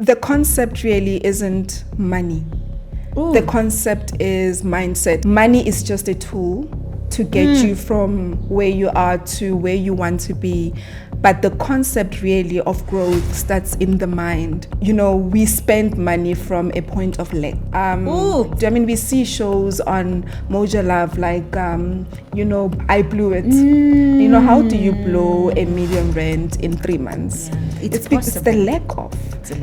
The concept really isn't money. Ooh. The concept is mindset. Money is just a tool to get you from where you are to where you want to be. But the concept really of growth starts in the mind. We spend money from a point of lack. We see shows on Moja Love like, I blew it. How do you blow R1 million in 3 months? Yeah. It's the lack of.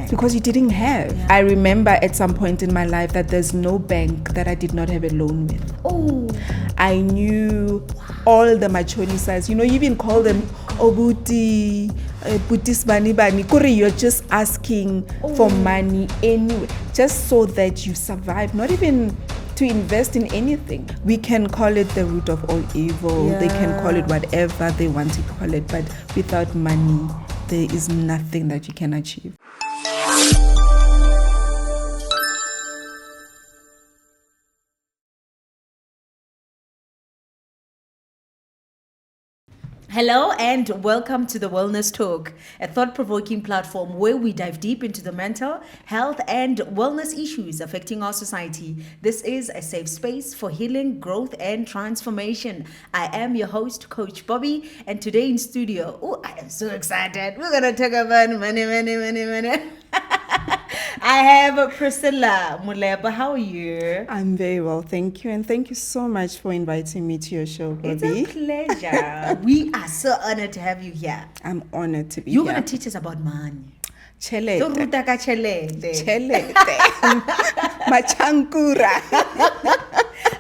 Because you didn't have. Yeah. I remember at some point in my life that there's no bank that I did not have a loan with. Oh. I knew all the machoni size. You even call them Obuti, Butis Bani Bani. You're just asking for money anyway, just so that you survive, not even to invest in anything. We can call it the root of all evil. Yeah. They can call it whatever they want to call it, but without money, there is nothing that you can achieve. Hello and welcome to the Wellness Talk, a thought-provoking platform where we dive deep into the mental health and wellness issues affecting our society. This is a safe space for healing, growth, and transformation. I am your host, Coach Boby, and today in studio, I am so excited. We're gonna talk about money. I have Priscilla Molepo. How are you? I'm very well, thank you. And thank you so much for inviting me to your show, Boby. It's a pleasure. We are so honored to have you here. I'm honored to be You're here. going to teach us about money. Chelete. So, ruta ka chelete. Chelete. Machankura.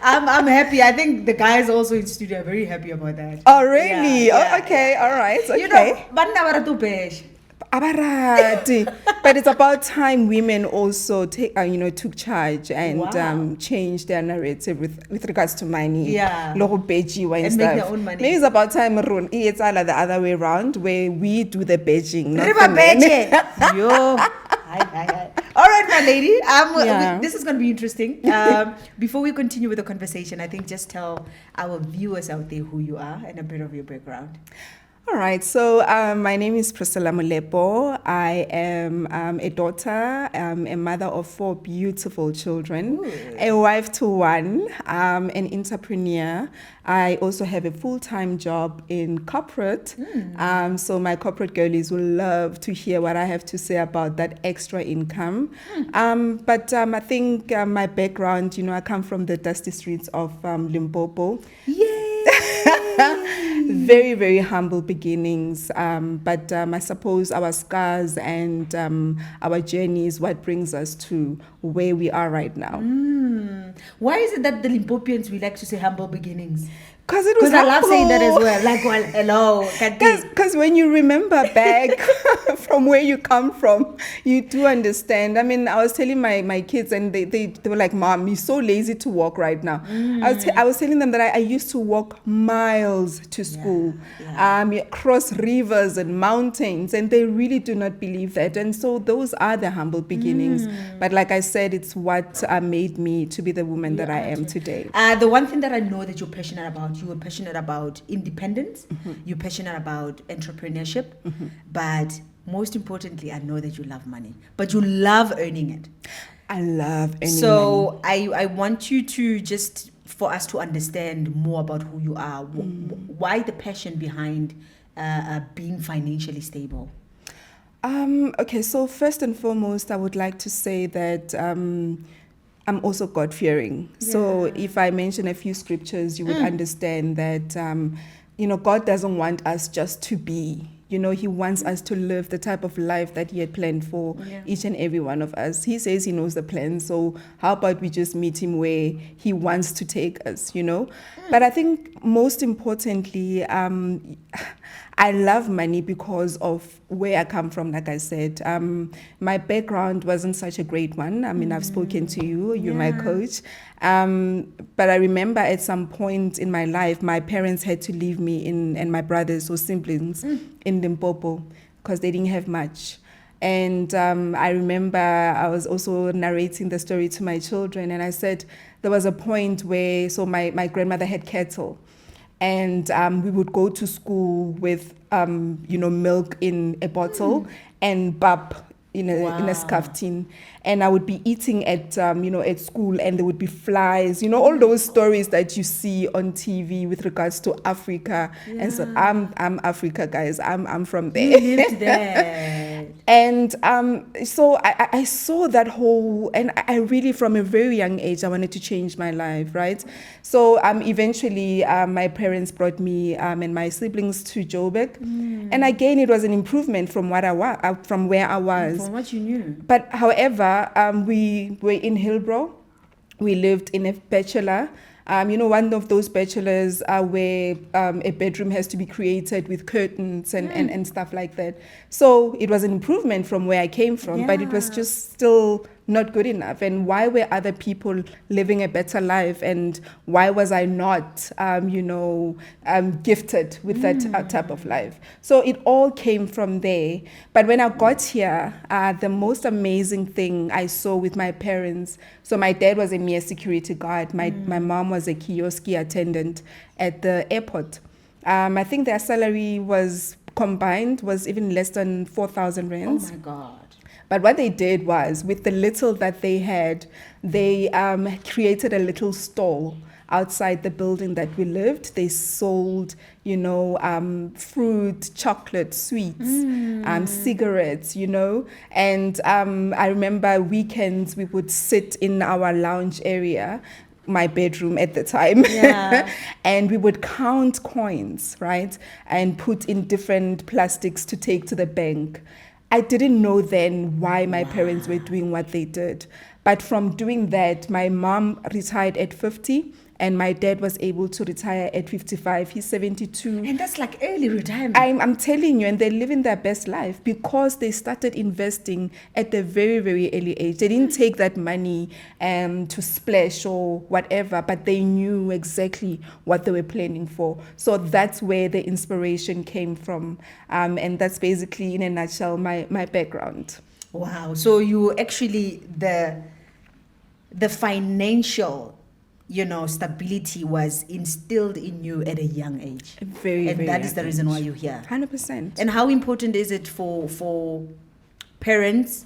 I'm happy. I think the guys also in studio are very happy about that. Oh, really? Yeah, okay. All right. Okay. You know, banna bara tu besh. Abarati. But it's about time women also took charge and changed their narrative with regards to money. Yeah. Logo beji and stuff. make their own money. Maybe it's about time it's all the other way around, where we do the beijing. Not Riba the men. beche. Yo. Hi. All right, my lady. This is going to be interesting. Before we continue with the conversation, I think just tell our viewers out there who you are and a bit of your background. All right, so my name is Priscilla Molepo. I am a daughter, a mother of 4 beautiful children, a wife to 1, an entrepreneur. I also have a full-time job in corporate. So my corporate girlies will love to hear what I have to say about that extra income. But I think my background, I come from the dusty streets of Limpopo. Yay! Very, very humble beginnings. But I suppose our scars and our journey is what brings us to where we are right now. Why is it that the Limpopians, we like to say humble beginnings? Because I love saying that as well. Like, well, hello. Because when you remember back from where you come from, you do understand. I mean, I was telling my kids, and they were like, Mom, you're so lazy to walk right now. I was telling them that I used to walk miles to school, cross rivers and mountains, and they really do not believe that. And so those are the humble beginnings. But like I said, it's what made me to be the woman that I am today. The one thing that I know that you're passionate about, you were passionate about independence, you're passionate about entrepreneurship, but most importantly, I know that you love money, but you love earning it. I love earning money. So I want you to just, for us to understand more about who you are, why the passion behind being financially stable? Okay, so first and foremost, I would like to say that I'm also God-fearing. Yeah. So if I mention a few scriptures, you would understand that, God doesn't want us just to be. He wants us to live the type of life that he had planned for each and every one of us. He says he knows the plan. So how about we just meet him where he wants to take us, But I think most importantly, I love money because of where I come from, like I said. My background wasn't such a great one. I mean, I've spoken to you, you're my coach. But I remember at some point in my life, my parents had to leave me and my brothers or siblings in Limpopo because they didn't have much. And I remember I was also narrating the story to my children, and I said there was a point where, so my grandmother had cattle. And we would go to school with, milk in a bottle and bab in a Wow. scarftin, and I would be eating at at school, and there would be flies, all those stories that you see on TV with regards to Africa. And so I'm Africa, guys. I'm from there. You lived there. And so I saw that whole, and I really, from a very young age, I wanted to change my life, right? So eventually, my parents brought me and my siblings to Joburg, and again, it was an improvement from what I was, from where I was. From what you knew. But however, we were in Hillbrow. We lived in a bachelor. One of those bachelors where a bedroom has to be created with curtains and stuff like that. So it was an improvement from where I came from, but it was just still not good enough. And why were other people living a better life? And why was I not, gifted with that type of life? So it all came from there. But when I got here, the most amazing thing I saw with my parents, so my dad was a mere security guard. My mom was a kiosk attendant at the airport. I think their salary was combined was even less than 4,000 rands. Oh my God. But what they did was, with the little that they had, they created a little stall outside the building that we lived. They sold, fruit, chocolate, sweets, cigarettes, And I remember weekends we would sit in our lounge area, my bedroom at the time, and we would count coins, right? And put in different plastics to take to the bank. I didn't know then why my parents were doing what they did. But from doing that, my mom retired at 50 and my dad was able to retire at 55. He's 72. And that's like early retirement. I'm telling you, and they're living their best life because they started investing at a very, very early age. They didn't take that money to splash or whatever, but they knew exactly what they were planning for. So that's where the inspiration came from. And that's basically, in a nutshell, my background. Wow. So you actually, the financial stability was instilled in you at a young age. Very, and very that is the young reason age. why you're here. 100%. And how important is it for parents,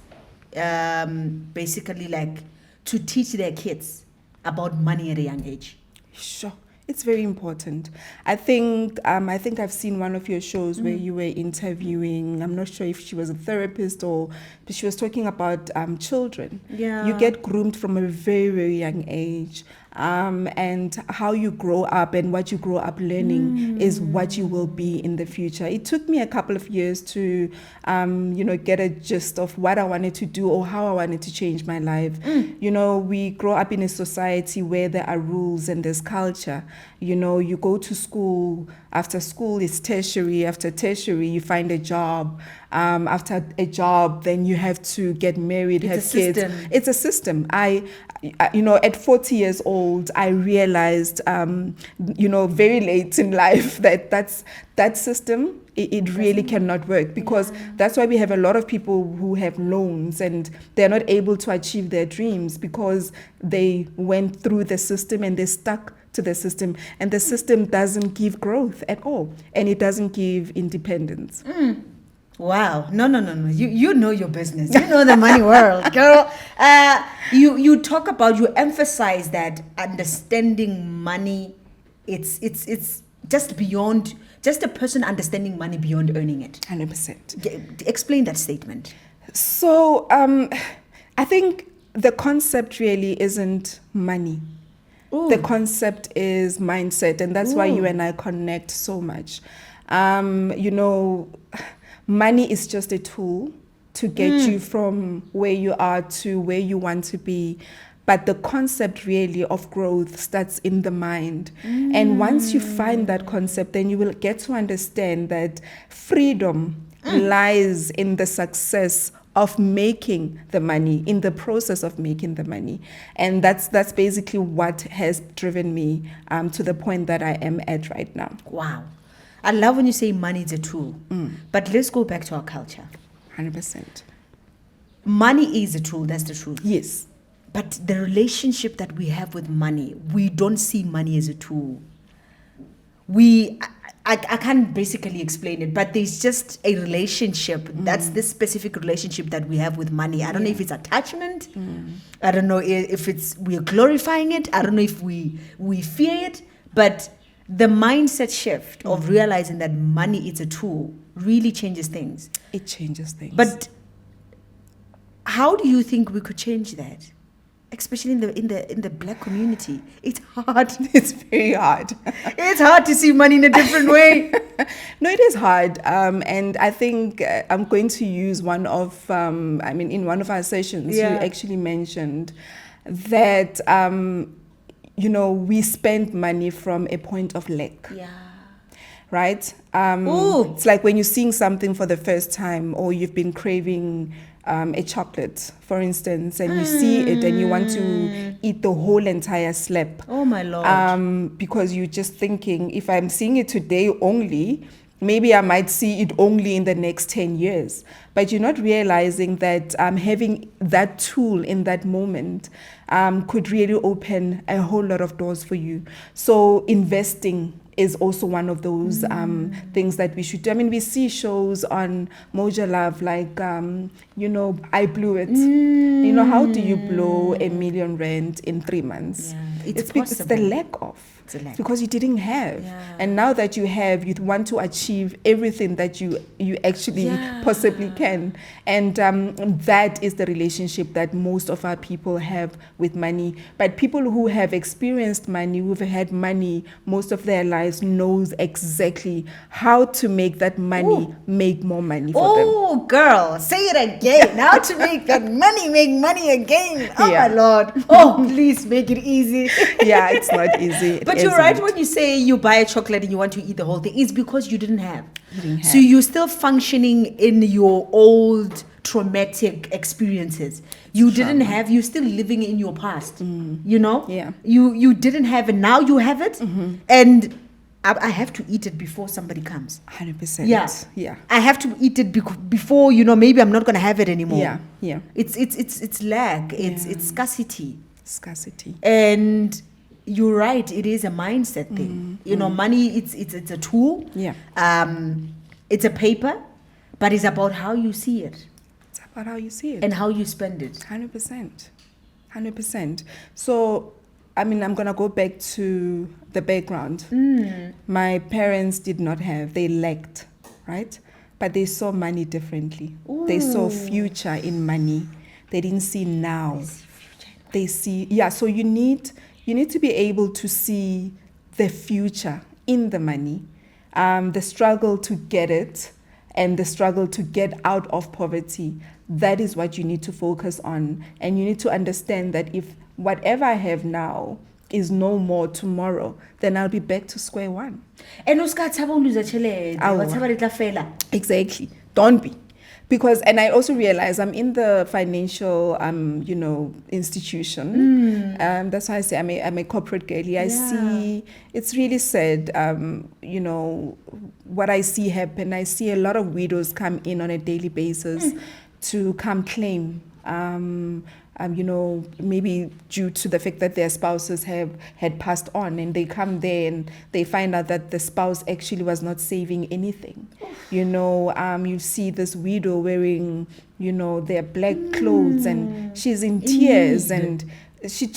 basically like to teach their kids about money at a young age? Sure. It's very important. I think I've seen one of your shows where you were interviewing, I'm not sure if she was a therapist but she was talking about children. Yeah. You get groomed from a very, very young age. And how you grow up and what you grow up learning is what you will be in the future. It took me a couple of years to, get a gist of what I wanted to do or how I wanted to change my life. We grow up in a society where there are rules and there's culture. You go to school, after school is tertiary, after tertiary you find a job. After a job, then you have to get married, have kids. It's a system. I at 40 years old, I realized, very late in life that system, it really cannot work because that's why we have a lot of people who have loans and they're not able to achieve their dreams because they went through the system and they're stuck to the system, and the system doesn't give growth at all, and it doesn't give independence. Wow. No. You know your business. You know the money world, girl. You talk about, you emphasize that understanding money, it's just beyond, just a person understanding money beyond earning it. 100%. Explain that statement. So I think the concept really isn't money. Ooh. The concept is mindset, and that's why you and I connect so much. Money is just a tool to get you from where you are to where you want to be. But the concept really of growth starts in the mind. And once you find that concept, then you will get to understand that freedom lies in the success of making the money, in the process of making the money. And that's basically what has driven me to the point that I am at right now. Wow. I love when you say money is a tool. But let's go back to our culture. 100%. Money is a tool, that's the truth. Yes. But the relationship that we have with money, we don't see money as a tool. I can't basically explain it, but there's just a relationship. That's this specific relationship that we have with money. I don't know if it's attachment. I don't know if it's we're glorifying it. I don't know if we fear it. But the mindset shift of realizing that money is a tool really changes things. It changes things. But how do you think we could change that? Especially in the Black community, it's hard. It's very hard. It's hard to see money in a different way. No, it is hard. And I think I'm going to use one of, in one of our sessions, you actually mentioned that, we spend money from a point of lack. Yeah. Right? It's like when you're seeing something for the first time, or you've been craving a chocolate, for instance, and you see it and you want to eat the whole entire slab. Oh my Lord. Because you're just thinking, if I'm seeing it today only, maybe I might see it only in the next 10 years. But you're not realizing that having that tool in that moment could really open a whole lot of doors for you. So investing is also one of those things that we should do. I mean, we see shows on Moja Love like, I blew it. How do you blow R1 million in 3 months? Yeah. It's the lack of. Because you didn't have. Yeah. And now that you have, you want to achieve everything that you actually possibly can. And that is the relationship that most of our people have with money. But people who have experienced money, who've had money most of their lives, knows exactly how to make that money make more money for them. Oh, girl, say it again. How to make that money make money again. Oh, my Lord. Oh, please make it easy. Yeah, it's not easy. But you're right when you say you buy a chocolate and you want to eat the whole thing. It's because you didn't have. So you're still functioning in your old traumatic experiences. You didn't have. You're still living in your past. Yeah. You didn't have, and now you have it. And I have to eat it before somebody comes. 100%. Yeah. I have to eat it before, maybe I'm not going to have it anymore. Yeah. It's lack. It's scarcity. And you're right, it is a mindset thing. Money, it's a tool. Yeah. It's a paper, but it's about how you see it. It's about how you see it. And how you spend it. 100%. So, I'm going to go back to the background. My parents did not have, they lacked, right? But they saw money differently. Ooh. They saw future in money. They didn't see now. They see, so you need to be able to see the future in the money, the struggle to get it, and the struggle to get out of poverty. That is what you need to focus on. And you need to understand that if whatever I have now is no more tomorrow, then I'll be back to square one. And exactly. Don't be. Because, and I also realize I'm in the financial, institution. That's why I say I'm a corporate girlie. I see, it's really sad, what I see happen. I see a lot of widows come in on a daily basis to come claim, maybe due to the fact that their spouses had passed on, and they come there and they find out that the spouse actually was not saving anything. You see this widow wearing, their black clothes, and she's in tears, and she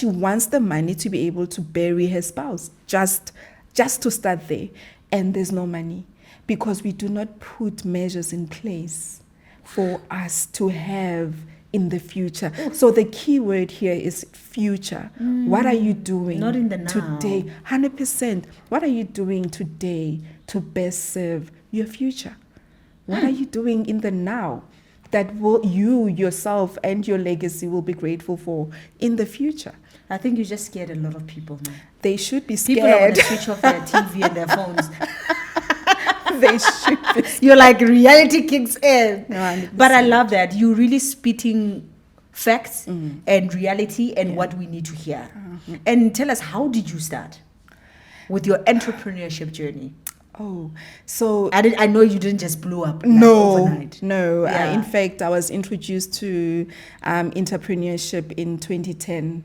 wants the money to be able to bury her spouse, just to start there. And there's no money because we do not put measures in place for us to have in the future. So the key word here is future. What are you doing? Not in the now. Today, 100%. What are you doing today to best serve your future? What are you doing in the now that you yourself and your legacy will be grateful for in the future? I think you just scared a lot of people, man. They should be scared. People are going to switch off their TV and their phones. They should be scared. You're like, reality kicks in. No, 100%. But I love that. You're really spitting facts and reality and what we need to hear. And tell us, how did you start with your entrepreneurship journey? Oh, so I know you didn't just blow up overnight. No. In fact, I was introduced to entrepreneurship in 2010,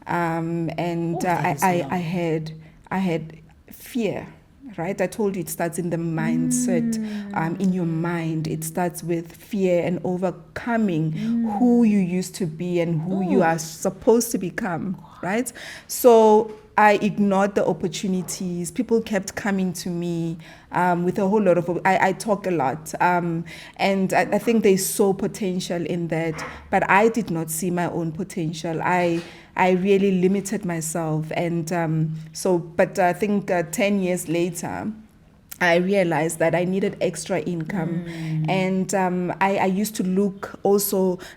and I had fear. right? I told you it starts in the mindset, in your mind. It starts with fear and overcoming who you used to be and who you are supposed to become, right? So I ignored the opportunities. People kept coming to me with a whole lot of. I talk a lot, and I think they saw potential in that, but I did not see my own potential. I really limited myself, and But I think 10 years later, I realized that I needed extra income. And I used to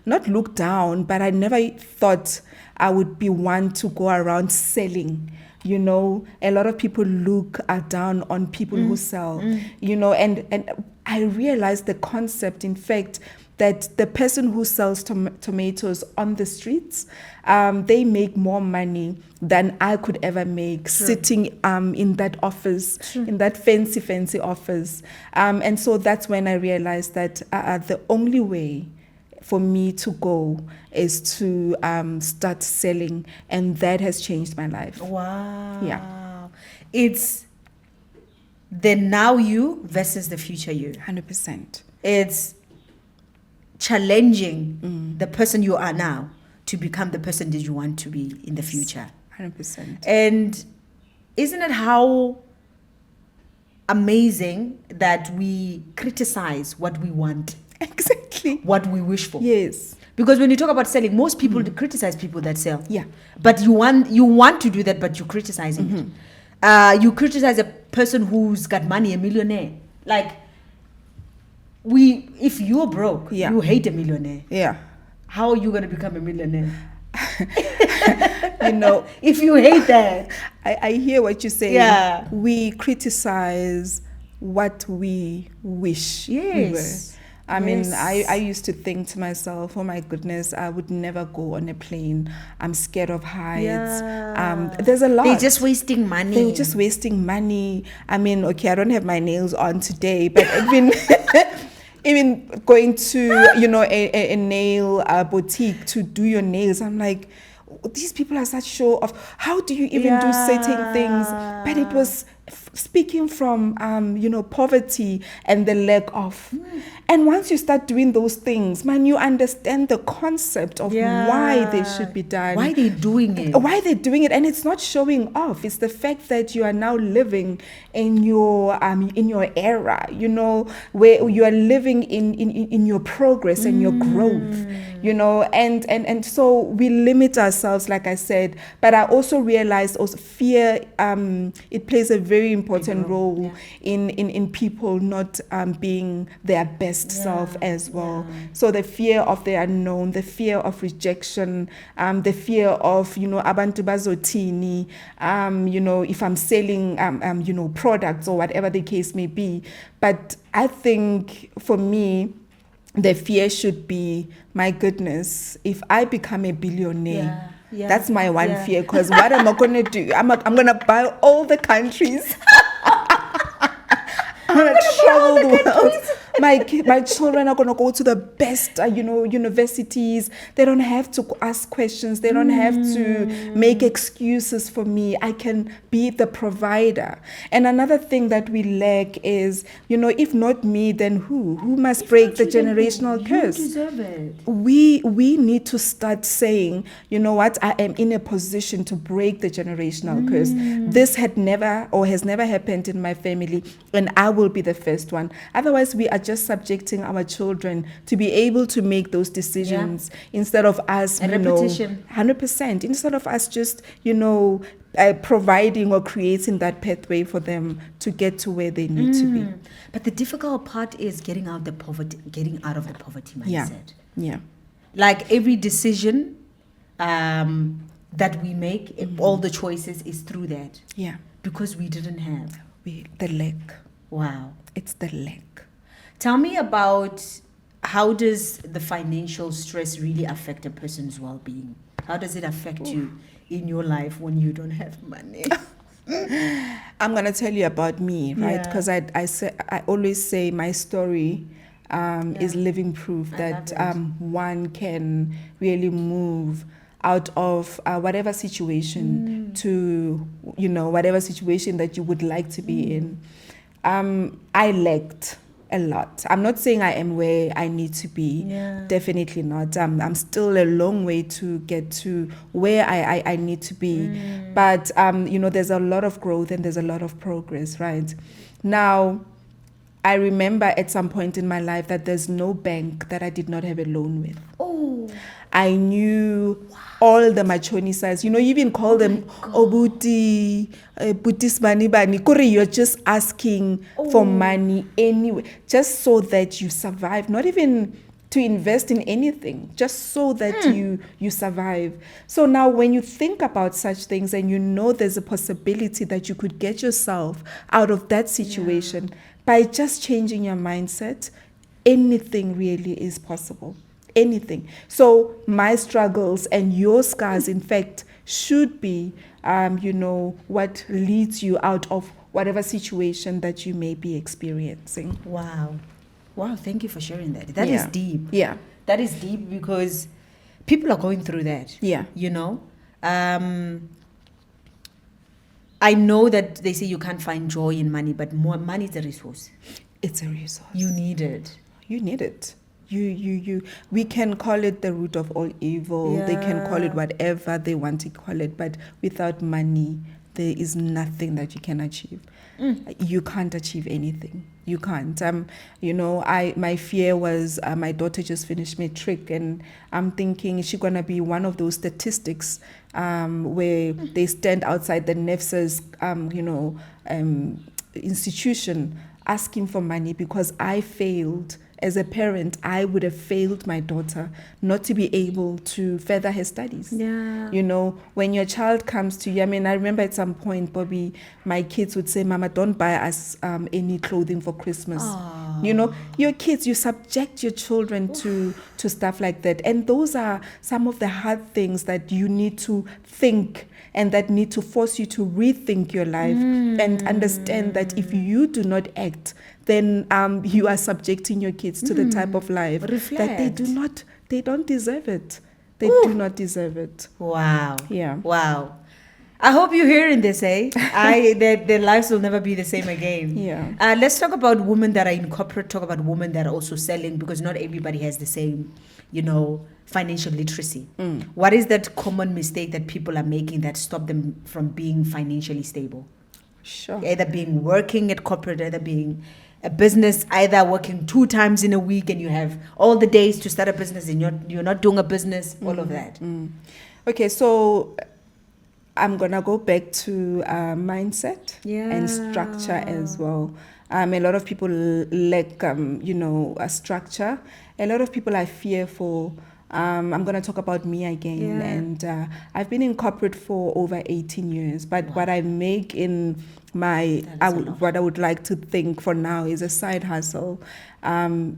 not look down, but I never thought I would be one to go around selling. You know, a lot of people look down on people who sell, you know, and I realized the concept, in fact, that the person who sells tomatoes on the streets, they make more money than I could ever make sitting in that office, in that fancy office. And so that's when I realized that the only way for me to go is to start selling, and that has changed my life. Wow. Yeah. It's the now you versus the future you. 100%. It's challenging the person you are now to become the person that you want to be in the future. 100%. And isn't it how amazing that we criticize what we want? Exactly. What we wish for. Yes. Because when you talk about selling, most people criticize people that sell. Yeah. But you want to do that, but you're criticizing it. You criticize a person who's got money, a millionaire. Like, if you're broke, you hate a millionaire. Yeah. How are you going to become a millionaire? You know, if you hate that. I hear what you're saying. Yeah. We criticize what we wish we were. I mean, I used to think to myself, oh my goodness, I would never go on a plane. I'm scared of heights. Yeah. There's a lot. They're just wasting money. They're just wasting money. I mean, okay, I don't have my nails on today, but even going to, you know, a nail boutique to do your nails, I'm like, these people are such show off. How do you even do certain things? But it was speaking from, you know, poverty and the lack of. And once you start doing those things, man, you understand the concept of why they should be done. Why they're doing it. Why they're doing it. And it's not showing off. It's the fact that you are now living in your era, you know, where you are living in your progress and your growth, you know, and so we limit ourselves, like I said. But I also realized fear, it plays a very important role in people not being their best self as well. So the fear of the unknown, the fear of rejection, the fear of, you know, abantu bazotini, you know, if I'm selling, you know, products or whatever the case may be. But I think for me, the fear should be, my goodness, if I become a billionaire, that's my one fear, because what am I going to do? I'm going to buy all the countries. I'm going to travel the world. My children are going to go to the best, you know, universities. They don't have to ask questions. They don't have to make excuses for me. I can be the provider. And another thing that we lack is, you know, if not me, then who? Who must break the generational curse? You deserve it. We need to start saying, you know what, I am in a position to break the generational curse. This has never happened in my family, and I will be the first one. Otherwise, we are just subjecting our children to be able to make those decisions instead of us, and you know, repetition. 100%, instead of us just, you know, providing or creating that pathway for them to get to where they need to be. But the difficult part is getting out of the poverty mindset. Yeah. Like every decision that we make, all the choices is through that. Yeah. Because we didn't have. The lack. Wow. It's the lack. Tell me about, how does the financial stress really affect a person's well-being? How does it affect you in your life when you don't have money? I'm going to tell you about me, right? Because I always say my story is living proof that one can really move out of whatever situation to, whatever situation that you would like to be in. I lacked a lot. I'm not saying I am where I need to be. Yeah. Definitely not. I'm still a long way to get to where I need to be. But, there's a lot of growth and there's a lot of progress, right? Now, I remember at some point in my life that there's no bank that I did not have a loan with. Oh. I knew all the machoni size. You even call them obuti, butis bani bani. Kore, you're just asking for money anyway, just so that you survive. Not even to invest in anything, just so that you survive. So now when you think about such things and there's a possibility that you could get yourself out of that situation by just changing your mindset, anything really is possible. Anything. So my struggles and your scars, in fact, should be, what leads you out of whatever situation that you may be experiencing. Wow. Thank you for sharing that. That is deep. Yeah. That is deep because people are going through that. Yeah. I know that they say you can't find joy in money, but more money is a resource. It's a resource. You need it. You need it. We can call it the root of all evil. Yeah. They can call it whatever they want to call it, but without money, there is nothing that you can achieve. You can't achieve anything. You can't. My fear was my daughter just finished matric, and I'm thinking, is she gonna be one of those statistics where they stand outside the NEFSA's institution asking for money because I failed. As a parent, I would have failed my daughter not to be able to further her studies. Yeah. When your child comes to you, I remember at some point, Bobby, my kids would say, Mama, don't buy us any clothing for Christmas. Aww. Your kids, you subject your children to stuff like that. And those are some of the hard things that you need to think and that need to force you to rethink your life and understand that if you do not act, then you are subjecting your kids to the type of life that they don't deserve it. They do not deserve it. Wow. Yeah. Wow. I hope you're hearing this, eh? Their lives will never be the same again. Yeah. Let's talk about women that are in corporate, talk about women that are also selling, because not everybody has the same, financial literacy. What is that common mistake that people are making that stop them from being financially stable? Sure. Either being working at corporate, either being a business, either working 2 times in a week and you have all the days to start a business and you're not doing a business, all of that. Okay, so I'm going to go back to mindset and structure as well. A lot of people lack, a structure. A lot of people are fearful. I'm going to talk about me again. And I've been in corporate for over 18 years. But what I make in what I would like to think for now is a side hustle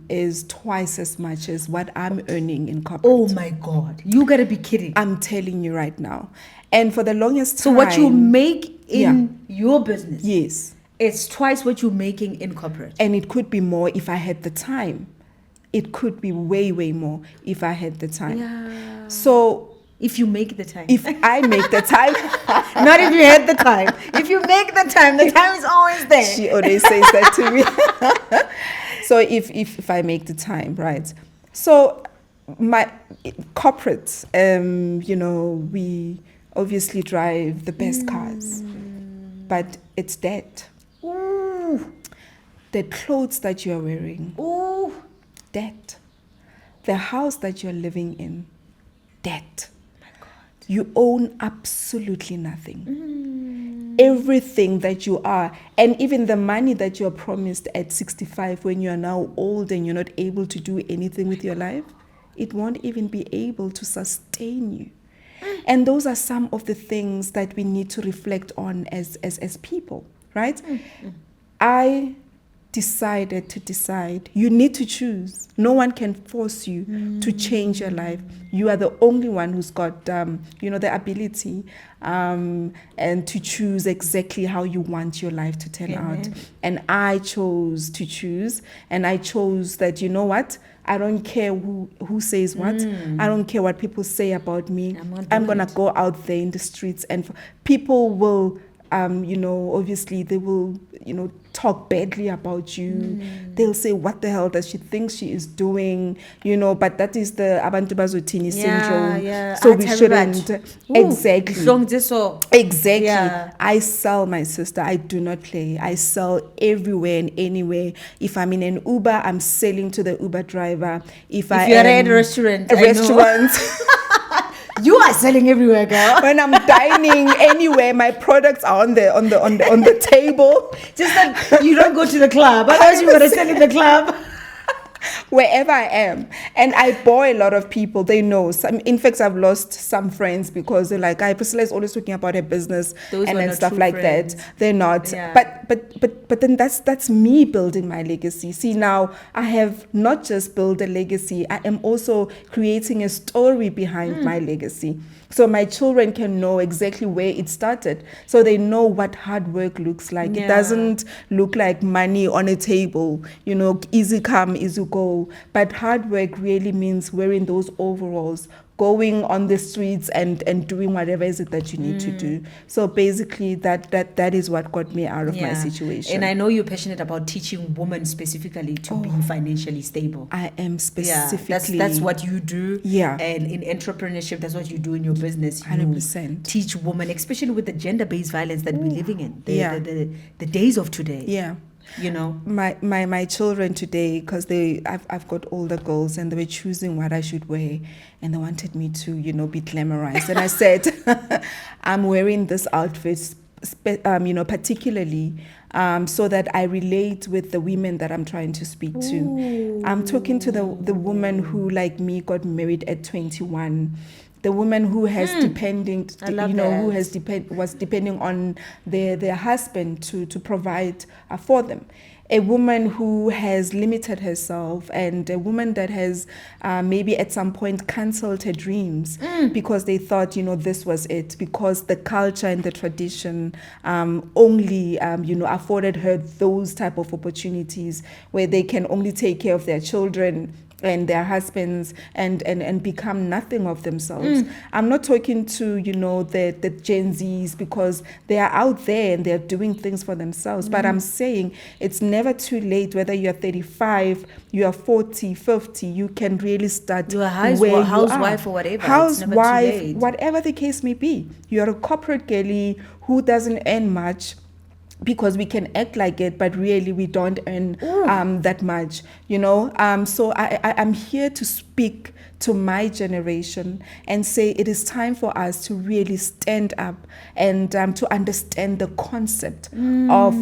is twice as much as what I'm earning in corporate. Oh my God. You got to be kidding. I'm telling you right now. And for the longest time. So what you make in your business. Yes. It's twice what you're making in corporate. And it could be more if I had the time. It could be way, way more if I had the time. Yeah. So if you make the time. If I make the time. Not if you had the time. If you make the time is always there. She always says that to me. So if I make the time, right? So my corporates, we obviously drive the best cars, but it's debt. Ooh. The clothes that you're wearing. Ooh. Debt. The house that you're living in. Debt. My God. You own absolutely nothing. Everything that you are, and even the money that you're promised at 65 when you are now old and you're not able to do anything with your life, it won't even be able to sustain you. And those are some of the things that we need to reflect on as people, right? I decided to decide. You need to choose. No one can force you to change your life. You are the only one who's got, the ability and to choose exactly how you want your life to turn out. And I chose to choose, and I chose that, you know what? I don't care who says what. I don't care what people say about me. I'm going to go out there in the streets, and people will, obviously they will, talk badly about you. They'll say, what the hell does she think she is doing? But that is the abantu bazotini syndrome. Yeah. So we shouldn't. Exactly. Exactly. Yeah. I sell my sister. I do not play. I sell everywhere and anywhere. If I'm in an Uber, I'm selling to the Uber driver. If you're at a restaurant, you are selling everywhere, girl. When I'm dining anywhere, my products are on the table. Just that you don't go to the club. Otherwise, you would have sell in the club. Wherever I am. And I bore a lot of people. They know. In fact, I've lost some friends because they're like, Priscilla is always talking about her business and stuff like that. They're not. Yeah. But then that's me building my legacy. See, now I have not just built a legacy, I am also creating a story behind my legacy. So my children can know exactly where it started. So they know what hard work looks like. Yeah. It doesn't look like money on a table, easy come, easy go. But hard work really means wearing those overalls, going on the streets and doing whatever is it that you need to do. So basically that is what got me out of my situation. And I know you're passionate about teaching women specifically to be financially stable. I am specifically. That's what you do. Yeah. And in entrepreneurship, that's what you do in your business. You 100%. teach women, especially with the gender-based violence that we're living in. The days of today. Yeah. My children today, because I've got older girls, and they were choosing what I should wear, and they wanted me to be glamorized, and I said I'm wearing this outfit particularly so that I relate with the women that I'm trying to speak to. Ooh. I'm talking to the woman who, like me, got married at 21. The woman who has was depending on their husband to provide for them. A woman who has limited herself, and a woman that has maybe at some point cancelled her dreams because they thought, this was it, because the culture and the tradition only, afforded her those type of opportunities where they can only take care of their children and their husbands and become nothing of themselves. I'm not talking to, the Gen Zs, because they are out there and they're doing things for themselves. But I'm saying it's never too late, whether you're 35, you are 40, 50, you can really start you're a housewife or whatever. Housewife, whatever the case may be. You're a corporate girlie who doesn't earn much, because we can act like it, but really we don't earn that much, So I'm here to speak to my generation and say it is time for us to really stand up and to understand the concept of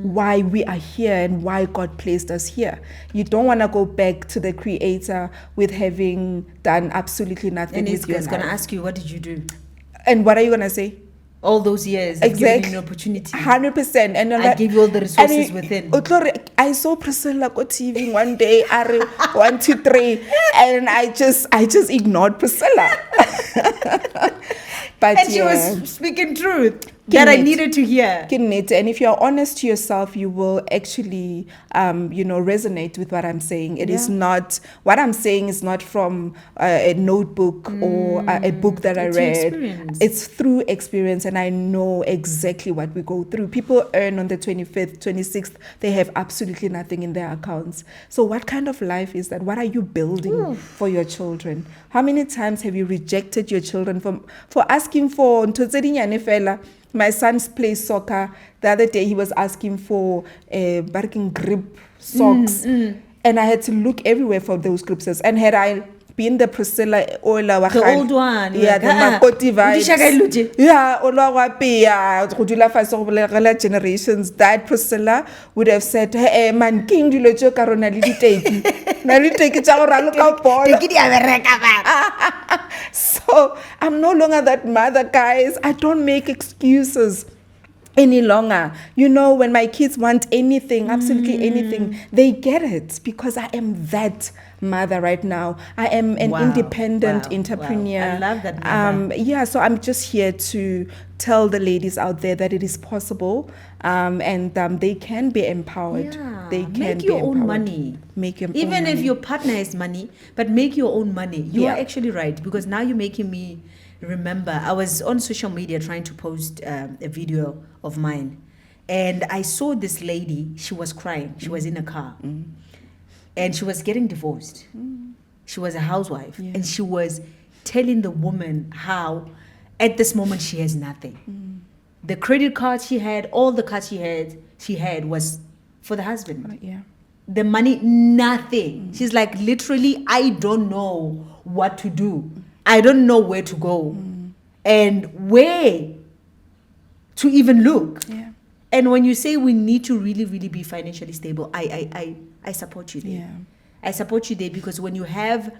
why we are here and why God placed us here. You don't want to go back to the Creator with having done absolutely nothing with your life. And he's going to ask you, what did you do? And what are you going to say? All those years, exactly, an opportunity. 100%. And I gave you all the resources within. I saw Priscilla on TV one day, 1, 2, 3, and I just ignored Priscilla. And she was speaking truth that I needed to hear. And if you're honest to yourself, you will actually, resonate with what I'm saying. It is not, what I'm saying is not from a notebook or a book that I read. It's through experience, and I know exactly what we go through. People earn on the 25th, 26th, they have absolutely nothing in their accounts. So what kind of life is that? What are you building for your children? How many times have you rejected your children for asking for fela? My son plays soccer. The other day he was asking for barking grip socks. And I had to look everywhere for those grips. And had I been the Priscilla Ola, the old one, yeah, the Makoti vibes, yeah, Ola Wapi, generations, that Priscilla would have said, hey man, king du lejo karona li diteki, na li teki tsa go raloka bola. So I'm no longer that mother, guys. I don't make excuses. any longer. You know, when my kids want anything, absolutely anything, they get it because I am that mother right now. I am an independent entrepreneur. I love that mother. So I'm just here to tell the ladies out there that it is possible, and they can be empowered. Yeah. They can make be your own empowered. money. Make your Even own if money. your partner has money, but make your own money. You Yeah. are actually right, because now you're making me remember. I was on social media trying to post a video of mine, and I saw this lady. She was crying. She was in a car, and she was getting divorced. She was a housewife, Yeah. and she was telling the woman how at this moment she has nothing. The credit card she had, all the cards she had was for the husband. Yeah. The money, nothing. She's like, literally, I don't know what to do. I don't know where to go and where to even look. Yeah. And when you say we need to really, really be financially stable, I support you there. Yeah. I support you there, because when you have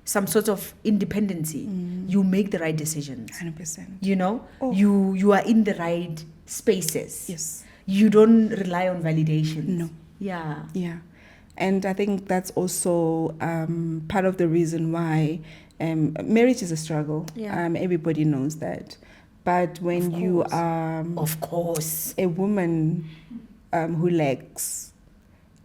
some sort of independency, you make the right decisions. 100%. You know, Oh. you are in the right spaces. Yes. You don't rely on validation. No. Yeah. Yeah. And I think that's also part of the reason why marriage is a struggle. Yeah. Everybody knows that. But when you are Of course. a woman who lacks,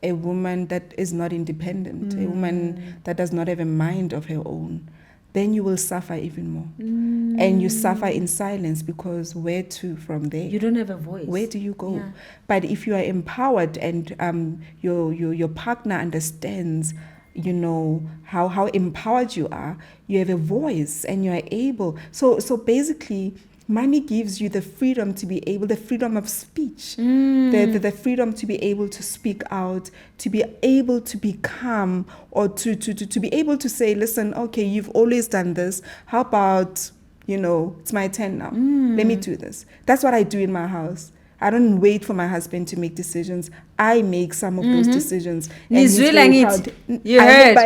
a woman that is not independent, a woman that does not have a mind of her own, then you will suffer even more. And you suffer in silence, because where to from there? You don't have a voice. Where do you go? Yeah. But if you are empowered and your partner understands, you know, how empowered you are, you have a voice and you are able. So basically, money gives you the freedom to be able, the freedom of speech, the freedom to be able to speak out, to be able to become, or to be able to say, listen, okay, you've always done this. How about, you know, it's my turn now. Let me do this. That's what I do in my house. I don't wait for my husband to make decisions. I make some of those decisions. And he's very proud. You heard.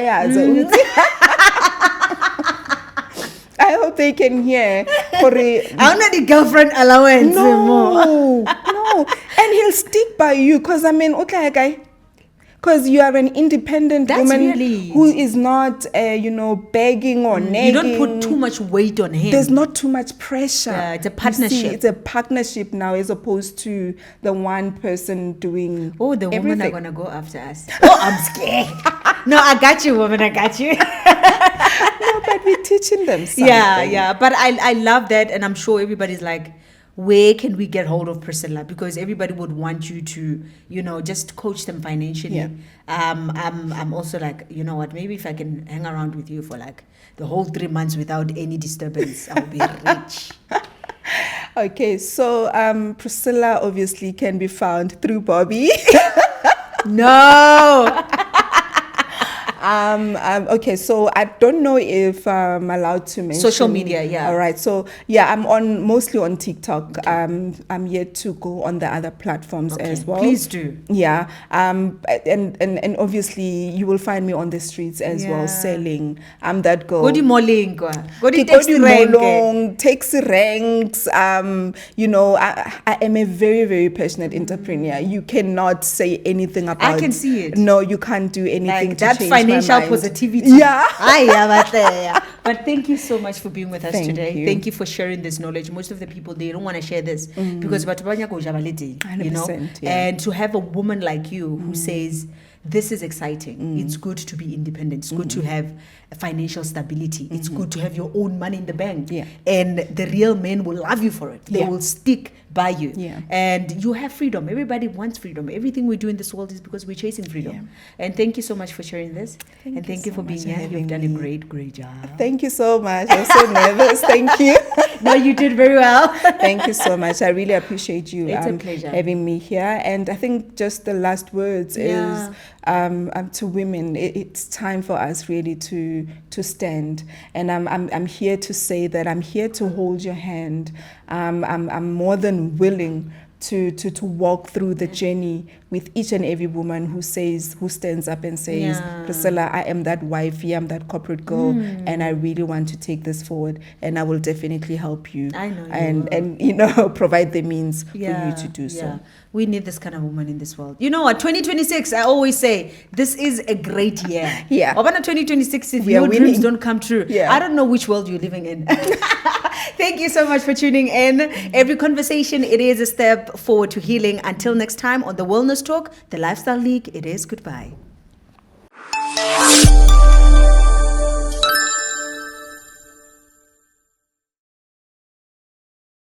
I hope they can hear. I want the girlfriend allowance. No. And he'll stick by you, because I mean, okay, because you are an independent woman who is not, begging or nagging. You don't put too much weight on him. There's not too much pressure. Yeah, it's a partnership. You see, it's a partnership now, as opposed to the one person doing the women everything. are going to go after us. Oh, I'm scared. No, I got you, woman. I got you. No, but we're teaching them something. Yeah. But I love that. And I'm sure everybody's like, where can we get hold of Priscilla? Because everybody would want you to, just coach them financially. Yeah. I'm also like, you know what, maybe if I can hang around with you for like the whole 3 months without any disturbance, I'll be rich. Okay, so Priscilla obviously can be found through Boby. No. Okay, so I don't know if I'm allowed to mention social media. Yeah. All right. So yeah, I'm mostly on TikTok. Okay. I'm yet to go on the other platforms as well. Please do. Yeah. And obviously you will find me on the streets as well, selling. I'm that girl. Taxi ranks. I am a very, very passionate entrepreneur. You cannot say anything about. I can see it. No, you can't do anything like to that change financial my mind. Positivity. Yeah. But thank you so much for being with us today. You. Thank you for sharing this knowledge. Most of the people, they don't want to share this because and to have a woman like you who says, this is exciting. It's good to be independent. It's good to have financial stability. It's good to have your own money in the bank. Yeah. And the real men will love you for it. They will stick by you. Yeah. And you have freedom. Everybody wants freedom. Everything we do in this world is because we're chasing freedom. Yeah. And thank you so much for sharing this. Thank you for being here. You've done a great, great job. Thank you so much. I'm so nervous. Thank you. No, you did very well. Thank you so much. I really appreciate you it's a pleasure. Having me here. And I think just the last words is to women. It's time for us really to stand. And I'm here to say that I'm here to hold your hand. I'm more than willing to walk through the journey with each and every woman who stands up and says, Priscilla, I am that wifey, I'm that corporate girl, and I really want to take this forward, and I will definitely help you. I know and you know, provide the means for you to do so. We need this kind of woman in this world. You know what? 2026, I always say, this is a great year. Yeah. Or when 2026, if We your are dreams winning. don't come true, Yeah. I don't know which world you're living in. Thank you so much for tuning in. Every conversation, it is a step forward to healing. Until next time on the Wellness Talk, the Lifestyle League, it is goodbye.